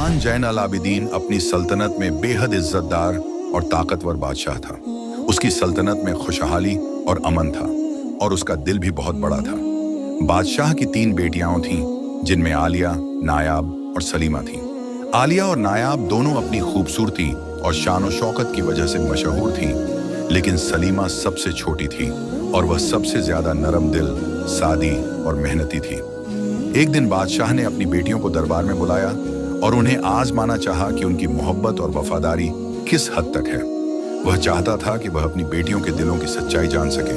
सुल्तान जैन अल आबिदीन अपनी सल्तनत में बेहद इज्जतदार और ताकतवर बादशाह था। उसकी सल्तनत में खुशहाली और अमन था और उसका दिल भी बहुत बड़ा था। बादशाह की 3 बेटियां थीं, जिनमें आलिया, नायाब और सलीमा थीं। आलिया और नायाब दोनों अपनी खूबसूरती और शान और शौकत की वजह से मशहूर थीं, लेकिन सलीमा सबसे छोटी थी और वह सबसे ज्यादा नरम दिल, सादी और मेहनती थी। एक दिन बादशाह ने अपनी बेटियों को दरबार में बुलाया और उन्हें आजमाना चाहा कि उनकी मोहब्बत और वफादारी किस हद तक है। वह चाहता था कि वह अपनी बेटियों के दिलों की सच्चाई जान सके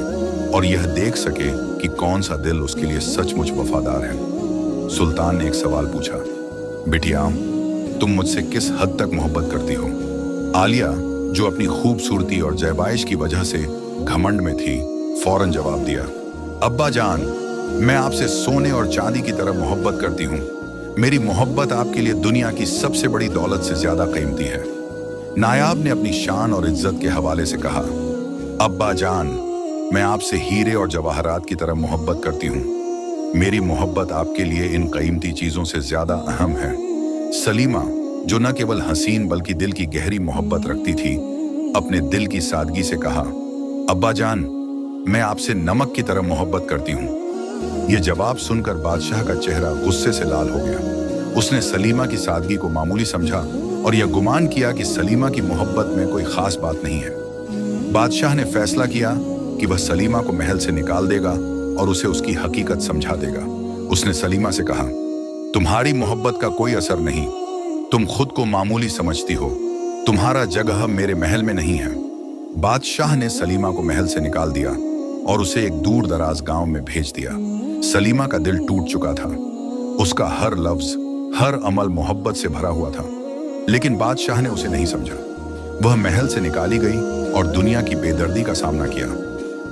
और यह देख सके कि कौन सा दिल उसके लिए सचमुच वफादार है। सुल्तान ने एक सवाल पूछा, बेटियां, तुम मुझसे किस हद तक मोहब्बत करती हो? आलिया, जो अपनी खूबसूरती और ज़ैबाइश की वजह से घमंड में थी, फौरन जवाब दिया, अब्बा जान, मैं आपसे सोने और चांदी की तरह मोहब्बत करती हूँ। मेरी मोहब्बत आपके लिए दुनिया की सबसे बड़ी दौलत से ज्यादा कीमती है। नायाब ने अपनी शान और इज्जत के हवाले से कहा, अब्बा जान, मैं आपसे हीरे और जवाहरात की तरह मोहब्बत करती हूँ। मेरी मोहब्बत आपके लिए इन कीमती चीजों से ज्यादा अहम है। सलीमा, जो न केवल हसीन बल्कि दिल की गहरी मोहब्बत रखती थी, अपने दिल की सादगी से कहा, अब्बा जान, मैं आपसे नमक की तरह मोहब्बत करती हूँ। यह जवाब सुनकर बादशाह का चेहरा गुस्से से लाल हो गया। उसने सलीमा की सादगी को मामूली समझा और यह गुमान किया कि सलीमा की मोहब्बत में कोई खास बात नहीं है। बादशाह ने फैसला किया कि वह सलीमा को महल से निकाल देगा और उसे उसकी हकीकत समझा देगा। उसने सलीमा से कहा, तुम्हारी मोहब्बत का कोई असर नहीं। तुम खुद को मामूली समझती हो। तुम्हारा जगह मेरे महल में नहीं है। बादशाह ने सलीमा को महल से निकाल दिया और उसे एक दूर दराज गांव में भेज दिया। सलीमा का दिल टूट चुका था। उसका हर लफ्ज, हर अमल मोहब्बत से भरा हुआ था, लेकिन बादशाह ने उसे नहीं समझा। वह महल से निकाली गई और दुनिया की बेदर्दी का सामना किया।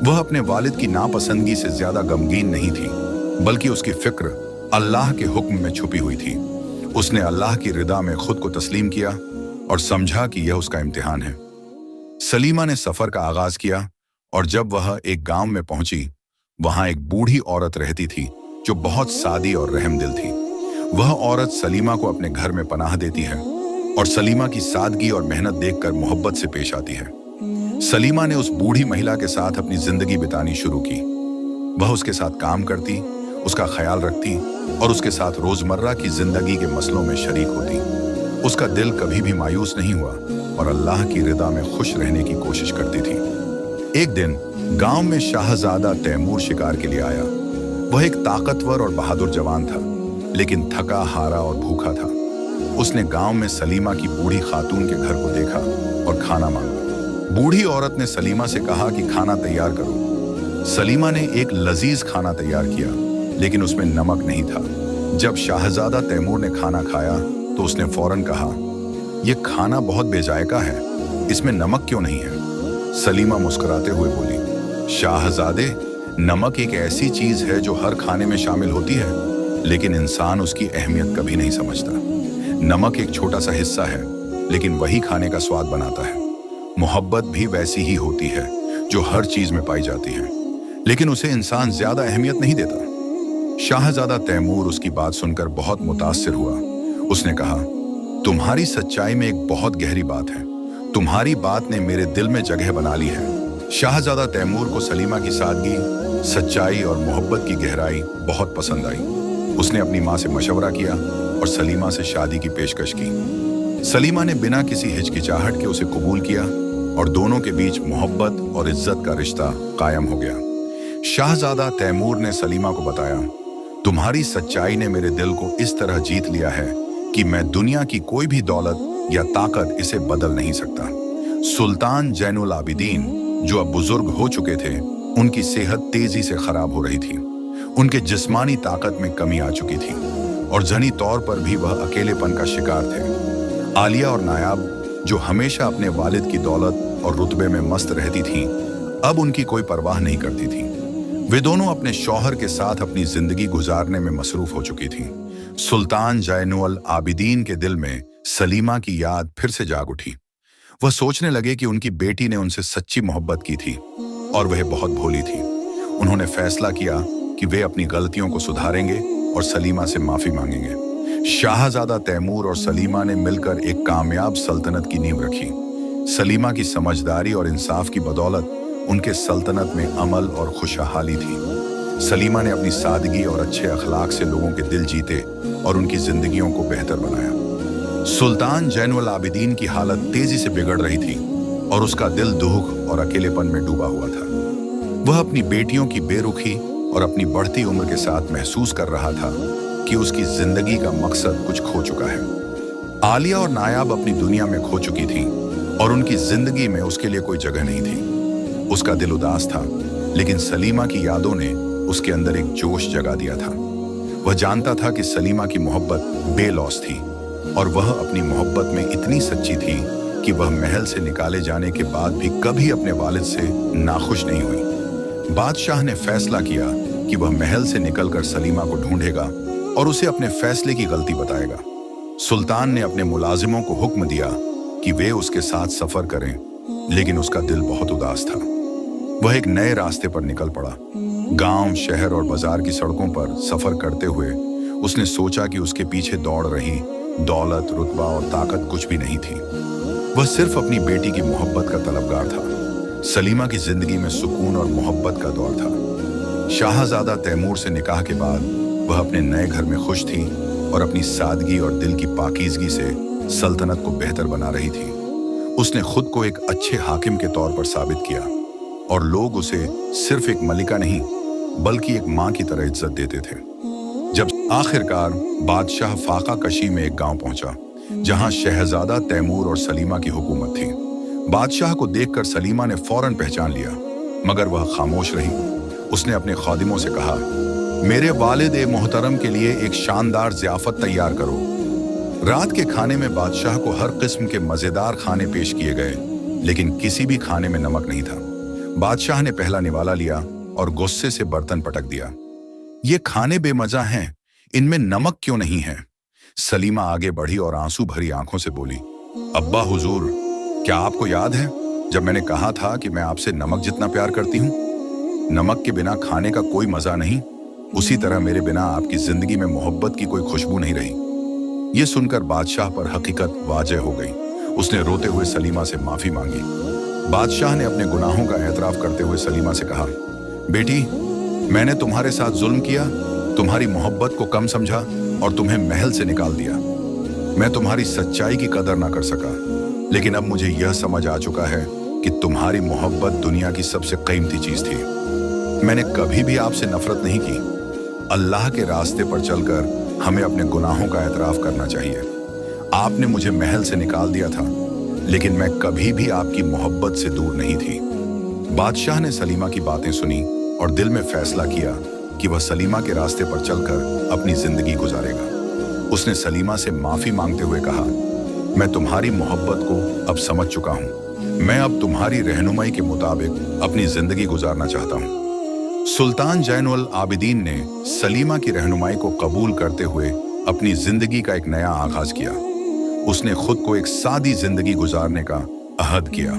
वह अपने वालिद की नापसंदगी से ज्यादा गमगीन नहीं थी, बल्कि उसकी फिक्र अल्लाह के हुक्म में छुपी हुई थी। उसने अल्लाह की रिदा में खुद को तस्लीम किया और समझा कि यह उसका इम्तिहान है। सलीमा ने सफर का आगाज किया और जब वह एक गांव में पहुंची, वहां एक बूढ़ी औरत रहती थी जो बहुत सादी और रहमदिल थी। वह औरत सलीमा को अपने घर में पनाह देती है और सलीमा की सादगी और मेहनत देखकर मोहब्बत से पेश आती है। सलीमा ने उस बूढ़ी महिला के साथ अपनी जिंदगी बितानी शुरू की। वह उसके साथ काम करती, उसका ख्याल रखती और उसके साथ रोजमर्रा की जिंदगी के मसलों में शरीक होती। उसका दिल कभी भी मायूस नहीं हुआ और अल्लाह की रिदा में खुश रहने की कोशिश करती थी। एक दिन गांव में शाहजादा तैमूर शिकार के लिए आया। वह एक ताकतवर और बहादुर जवान था, लेकिन थका हारा और भूखा था। उसने गांव में सलीमा की बूढ़ी खातून के घर को देखा और खाना मांगा। बूढ़ी औरत ने सलीमा से कहा कि खाना तैयार करो। सलीमा ने एक लजीज खाना तैयार किया, लेकिन उसमें नमक नहीं था। जब शाहजादा तैमूर ने खाना खाया तो उसने फौरन कहा, यह खाना बहुत बेजायका है, इसमें नमक क्यों नहीं है? सलीमा मुस्कुराते हुए बोली, शाहजादे, नमक एक ऐसी चीज है जो हर खाने में शामिल होती है, लेकिन इंसान उसकी अहमियत कभी नहीं समझता। नमक एक छोटा सा हिस्सा है, लेकिन वही खाने का स्वाद बनाता है। मोहब्बत भी वैसी ही होती है जो हर चीज में पाई जाती है, लेकिन उसे इंसान ज्यादा अहमियत नहीं देता। शाहजादा तैमूर उसकी बात सुनकर बहुत मुतासिर हुआ। उसने कहा, तुम्हारी सच्चाई में एक बहुत गहरी बात है। तुम्हारी बात ने मेरे दिल में जगह बना ली है। शाहजादा तैमूर को सलीमा की सादगी, सच्चाई और मोहब्बत की गहराई बहुत पसंद आई। उसने अपनी माँ से मशवरा किया और सलीमा से शादी की पेशकश की। सलीमा ने बिना किसी हिचकिचाहट के उसे कबूल किया और दोनों के बीच मोहब्बत और इज्जत का रिश्ता कायम हो गया। शाहजादा तैमूर ने सलीमा को बताया, तुम्हारी सच्चाई ने मेरे दिल को इस तरह जीत लिया है कि मैं दुनिया की कोई भी दौलत या ताकत इसे बदल नहीं सकता। सुल्तान जैनुल आबिदीन, जो अब बुजुर्ग हो चुके थे, उनकी सेहत तेजी से खराब हो रही थी। उनके जिस्मानी ताकत में कमी आ चुकी थी और जहनी तौर पर भी वह अकेलेपन का शिकार थे। आलिया और नायाब, जो हमेशा अपने वालिद की दौलत और रुतबे में मस्त रहती थीं, अब उनकी कोई परवाह नहीं करती थीं। वे दोनों अपने शौहर के साथ अपनी जिंदगी गुजारने में मसरूफ हो चुकी थीं। सुल्तान जैनुल आबिदीन के दिल में सलीमा की याद फिर से जाग उठी। वह सोचने लगे कि उनकी बेटी ने उनसे सच्ची मोहब्बत की थी और वह बहुत भोली थी। उन्होंने फैसला किया कि वे अपनी गलतियों को सुधारेंगे और सलीमा से माफी मांगेंगे। शाहजादा तैमूर और सलीमा ने मिलकर एक कामयाब सल्तनत की नींव रखी। सलीमा की समझदारी और इंसाफ की बदौलत उनके सल्तनत में अमल और खुशहाली थी। सलीमा ने अपनी सादगी और अच्छे अखलाक से लोगों के दिल जीते और उनकी जिंदगियों को बेहतर बनाया। सुल्तान जैनुल आबिदीन की हालत तेजी से बिगड़ रही थी और उसका दिल दुख और अकेलेपन में डूबा हुआ था। वह अपनी बेटियों की बेरुखी और अपनी बढ़ती उम्र के साथ महसूस कर रहा था कि उसकी जिंदगी का मकसद कुछ खो चुका है। आलिया और नायाब अपनी दुनिया में खो चुकी थी और उनकी जिंदगी में उसके लिए कोई जगह नहीं थी। उसका दिल उदास था, लेकिन सलीमा की यादों ने उसके अंदर एक जोश जगा दिया था। वह जानता था कि सलीमा की मोहब्बत बेलौस थी और वह अपनी मोहब्बत में इतनी सच्ची थी कि वह महल से निकाले जाने के बाद भी कभी अपने वालिद से नाखुश नहीं हुई। बादशाह ने फैसला किया कि वह महल से निकलकर सलीमा को ढूंढेगा और उसे अपने फैसले की गलती बताएगा। सुल्तान ने अपने मुलाजिमों को हुक्म दिया कि वे उसके साथ सफर करें, लेकिन उसका दिल बहुत उदास था। वह एक नए रास्ते पर निकल पड़ा। गांव, शहर और बाजार की सड़कों पर सफर करते हुए उसने सोचा कि उसके पीछे दौड़ रही दौलत, रुतबा और ताकत कुछ भी नहीं थी। वह सिर्फ अपनी बेटी की मोहब्बत का तलबगार था। सलीमा की जिंदगी में सुकून और मोहब्बत का दौर था। शाहजादा तैमूर से निकाह के बाद वह अपने नए घर में खुश थी और अपनी सादगी और दिल की पाकीज़गी से सल्तनत को बेहतर बना रही थी। उसने खुद को एक अच्छे हाकिम के तौर पर साबित किया और लोग उसे सिर्फ एक मलिका नहीं बल्कि एक मां की तरह इज्जत देते थे। जब आखिरकार बादशाह फाका कशी में एक गांव पहुंचा जहां शहजादा तैमूर और सलीमा की हुकूमत थी। बादशाह को देखकर सलीमा ने फौरन पहचान लिया, मगर वह खामोश रही। उसने अपने खादिमों से कहा, मेरे वालिद ए मोहतरम के लिए एक शानदार ज़ियाफत तैयार करो। रात के खाने में बादशाह को हर किस्म के मजेदार खाने पेश किए गए, लेकिन किसी भी खाने में नमक नहीं था। बादशाह ने पहला निवाला लिया और गुस्से से बर्तन पटक दिया। ये खाने बेमजा हैं, इनमें नमक क्यों नहीं है? सलीमा आगे बढ़ी और आंसू भरी आंखों से बोली, अब्बा हुजूर, क्या आपको याद है जब मैंने कहा था कि मैं आपसे नमक जितना प्यार करती हूँ? नमक के बिना खाने का कोई मजा नहीं, उसी तरह मेरे बिना आपकी जिंदगी में मोहब्बत की कोई खुशबू नहीं रही। ये सुनकर बादशाह पर हकीकत वाज़ेह हो गई। उसने रोते हुए सलीमा से माफी मांगी। बादशाह ने अपने गुनाहों का एतराफ करते हुए सलीमा से कहा, बेटी, मैंने तुम्हारे साथ जुल्म किया, तुम्हारी मोहब्बत को कम समझा और तुम्हें महल से निकाल दिया। मैं तुम्हारी सच्चाई की कदर ना कर सका, लेकिन अब मुझे यह समझ आ चुका है कि तुम्हारी मोहब्बत दुनिया की सबसे कीमती चीज थी। मैंने कभी भी आपसे नफरत नहीं की। अल्लाह के रास्ते पर चलकर हमें अपने गुनाहों का एतराफ करना चाहिए। आपने मुझे महल से निकाल दिया था, लेकिन मैं कभी भी आपकी मोहब्बत से दूर नहीं थी। बादशाह ने सलीमा की बातें सुनी और दिल में फैसला किया कि वह सलीमा के रास्ते पर चलकर अपनी जिंदगी गुजारेगा। उसने सलीमा से माफी मांगते हुए कहा, मैं तुम्हारी मोहब्बत को अब समझ चुका हूँ। मैं अब तुम्हारी रहनुमाई के मुताबिक अपनी जिंदगी गुजारना चाहता हूँ। सुल्तान जैनुल आबिदीन ने सलीमा की रहनुमाई को कबूल करते हुए अपनी जिंदगी का एक नया आगाज किया। उसने खुद को एक सादी जिंदगी गुजारने का अहद किया।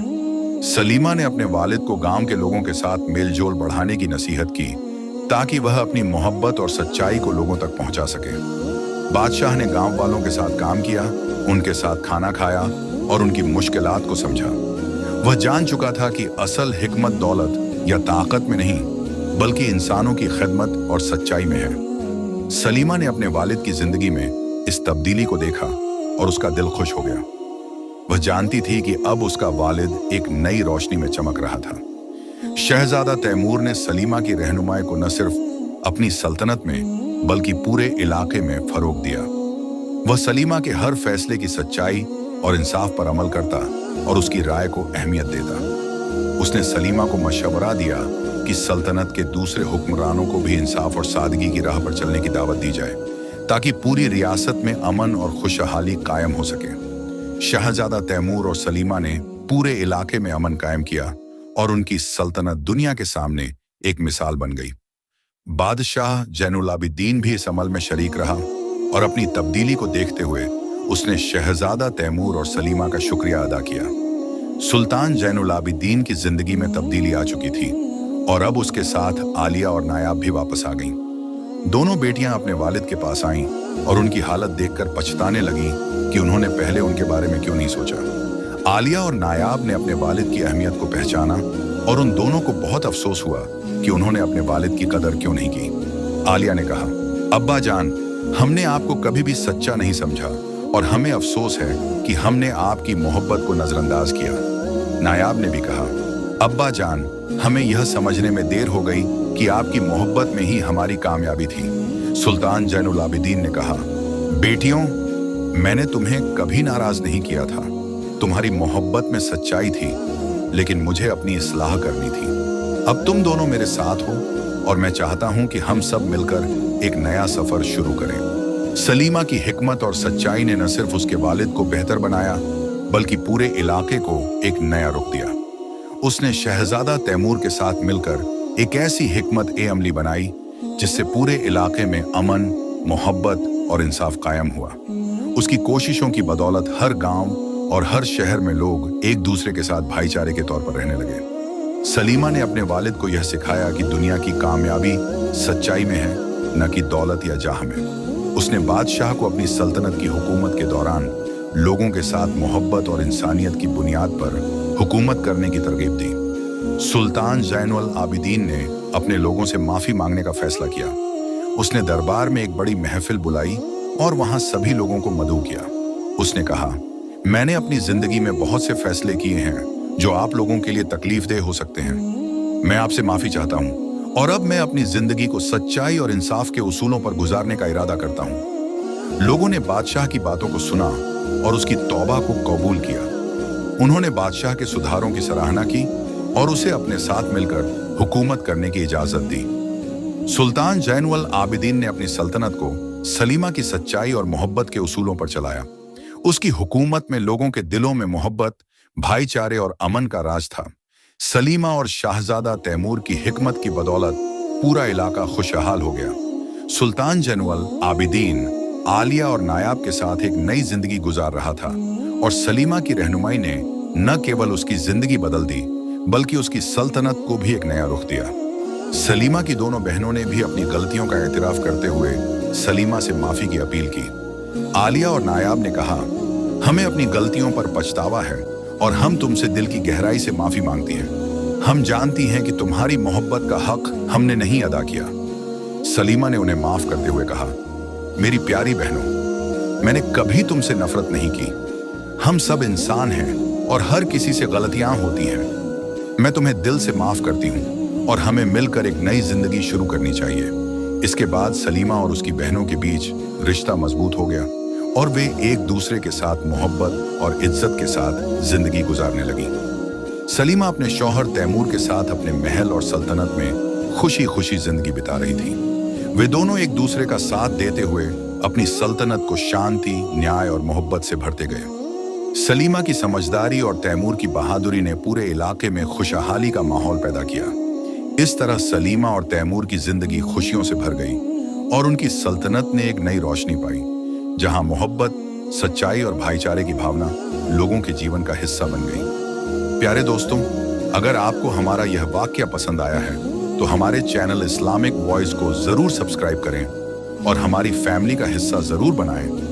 सलीमा ने अपने वालिद को गांव के लोगों के साथ मेलजोल बढ़ाने की नसीहत की ताकि वह अपनी मोहब्बत और सच्चाई को लोगों तक पहुंचा सके। बादशाह ने गांव वालों के साथ काम किया, उनके साथ खाना खाया और उनकी मुश्किलात को समझा। वह जान चुका था कि असल हिकमत दौलत या ताकत में नहीं बल्कि इंसानों की खिदमत और सच्चाई में है। सलीमा ने अपने वालिद की जिंदगी में इस तब्दीली को देखा और उसका दिल खुश हो गया। वह जानती थी कि अब उसका वालिद एक नई रोशनी में चमक रहा था। शहजादा तैमूर ने सलीमा की रहनुमाई को न सिर्फ अपनी सल्तनत में बल्कि पूरे इलाके में फरोग दिया। वह सलीमा के हर फैसले की सच्चाई और इंसाफ पर अमल करता और उसकी राय को अहमियत देता। उसने सलीमा को मशवरा दिया कि सल्तनत के दूसरे हुक्मरानों को भी इंसाफ और सादगी की राह पर चलने की दावत दी जाए ताकि पूरी रियासत में अमन और खुशहाली कायम हो सके। शहजादा तैमूर और सलीमा ने पूरे इलाके में अमन कायम किया और उनकी सल्तनत दुनिया के सामने एक मिसाल बन गई। बादशाह जैनुल आबिदीन भी इस अमल में शरीक रहा और अपनी तब्दीली को देखते हुए उसने शहजादा तैमूर और सलीमा का शुक्रिया अदा किया। सुल्तान जैनुल आबिदीन की जिंदगी में तब्दीली आ चुकी थी और अब उसके साथ आलिया और नायाब भी वापस आ गईं। दोनों बेटियां अपने वालिद के पास आईं और उनकी हालत देखकर पछताने लगी कि उन्होंने पहले उनके बारे में क्यों नहीं सोचा। आलिया और नायाब ने अपने वालिद की अहमियत को पहचाना और उन दोनों को बहुत अफसोस हुआ कि उन्होंने अपने वालिद की कदर क्यों नहीं की। आलिया ने कहा, अब्बा जान, हमने आपको कभी भी सच्चा नहीं समझा और हमें अफसोस है कि हमने आपकी मोहब्बत को नजरअंदाज किया। नायाब ने भी कहा, अब्बा जान, हमें यह समझने में देर हो गई कि आपकी मोहब्बत में ही हमारी कामयाबी थी। सुल्तान जैनुल आबिदीन ने कहा, बेटियों, मैंने तुम्हें कभी नाराज नहीं किया था। तुम्हारी मोहब्बत में सच्चाई थी, लेकिन मुझे अपनी इस्लाह करनी थी। अब तुम दोनों मेरे साथ हो और मैं चाहता हूं कि हम सब मिलकर एक नया सफर शुरू करें। सलीमा की हिकमत और सच्चाई ने न सिर्फ उसके वालिद को बेहतर बनाया, बल्कि पूरे इलाके को एक नया रुख दिया। उसने शहजादा तैमूर के साथ मिलकर एक ऐसी हिकमत अमली बनाई जिससे पूरे इलाके में अमन, मोहब्बत और इंसाफ कायम हुआ। उसकी कोशिशों की बदौलत हर गांव और हर शहर में लोग एक दूसरे के साथ भाईचारे के तौर पर रहने लगे। सलीमा ने अपने वालिद को यह सिखाया कि दुनिया की कामयाबी सच्चाई में है, न कि दौलत या जाह में। उसने बादशाह को अपनी सल्तनत की हुकूमत के दौरान लोगों के साथ मोहब्बत और इंसानियत की बुनियाद पर हुकूमत करने की तरगीब दी। सुल्तान जैनुल आबिदीन ने अपने लोगों से माफी मांगने का फैसला किया। उसने दरबार में एक बड़ी महफिल बुलाई और वहां सभी लोगों को मदऊ किया। उसने कहा, मैंने अपनी जिंदगी में बहुत से फैसले किए हैं जो आप लोगों के लिए तकलीफदेह हो सकते हैं। मैं आपसे माफी चाहता हूं और अब मैं अपनी जिंदगी को सच्चाई और इंसाफ के उसूलों पर गुजारने का इरादा करता हूं। लोगों ने बादशाह की बातों को सुना और उसकी तौबा को कबूल किया। उन्होंने बादशाह के सुधारों की सराहना की और उसे अपने साथ मिलकर हुकूमत करने की इजाजत दी। सुल्तान जैनुल आबिदीन ने अपनी सल्तनत को सलीमा की सच्चाई और मोहब्बत के उसूलों पर चलाया। उसकी हुकूमत में लोगों के दिलों में मोहब्बत, भाईचारे और अमन का राज था। सलीमा और शाहजादा तैमूर की हिकमत की बदौलत पूरा इलाका खुशहाल हो गया। सुल्तान जैनुल आबिदीन आलिया और नायाब के साथ एक नई जिंदगी गुजार रहा था और सलीमा की रहनुमाई ने न केवल उसकी जिंदगी बदल दी, बल्कि उसकी सल्तनत को भी एक नया रुख दिया। सलीमा की दोनों बहनों ने भी अपनी गलतियों का एतराफ करते हुए सलीमा से माफी की अपील की। आलिया और नायाब ने कहा, हमें अपनी गलतियों पर पछतावा है और हम तुमसे दिल की गहराई से माफी मांगती हैं। हम जानती हैं कि तुम्हारी मोहब्बत का हक हमने नहीं अदा किया। सलीमा ने उन्हें माफ करते हुए कहा, मेरी प्यारी बहनों, मैंने कभी तुमसे नफरत नहीं की। हम सब इंसान हैं और हर किसी से गलतियां होती हैं। मैं तुम्हें दिल से माफ करती हूँ और हमें मिलकर एक नई जिंदगी शुरू करनी चाहिए। इसके बाद सलीमा और उसकी बहनों के बीच रिश्ता मजबूत हो गया और वे एक दूसरे के साथ मोहब्बत और इज्जत के साथ जिंदगी गुजारने लगी। सलीमा अपने शौहर तैमूर के साथ अपने महल और सल्तनत में खुशी खुशी जिंदगी बिता रही थी। वे दोनों एक दूसरे का साथ देते हुए अपनी सल्तनत को शांति, न्याय और मोहब्बत से भरते गए। सलीमा की समझदारी और तैमूर की बहादुरी ने पूरे इलाके में खुशहाली का माहौल पैदा किया। इस तरह सलीमा और तैमूर की जिंदगी खुशियों से भर गई और उनकी सल्तनत ने एक नई रोशनी पाई, जहां मोहब्बत, सच्चाई और भाईचारे की भावना लोगों के जीवन का हिस्सा बन गई। प्यारे दोस्तों, अगर आपको हमारा यह वाक्य पसंद आया है तो हमारे चैनल इस्लामिक वॉइस को जरूर सब्सक्राइब करें और हमारी फैमिली का हिस्सा जरूर बनाएं।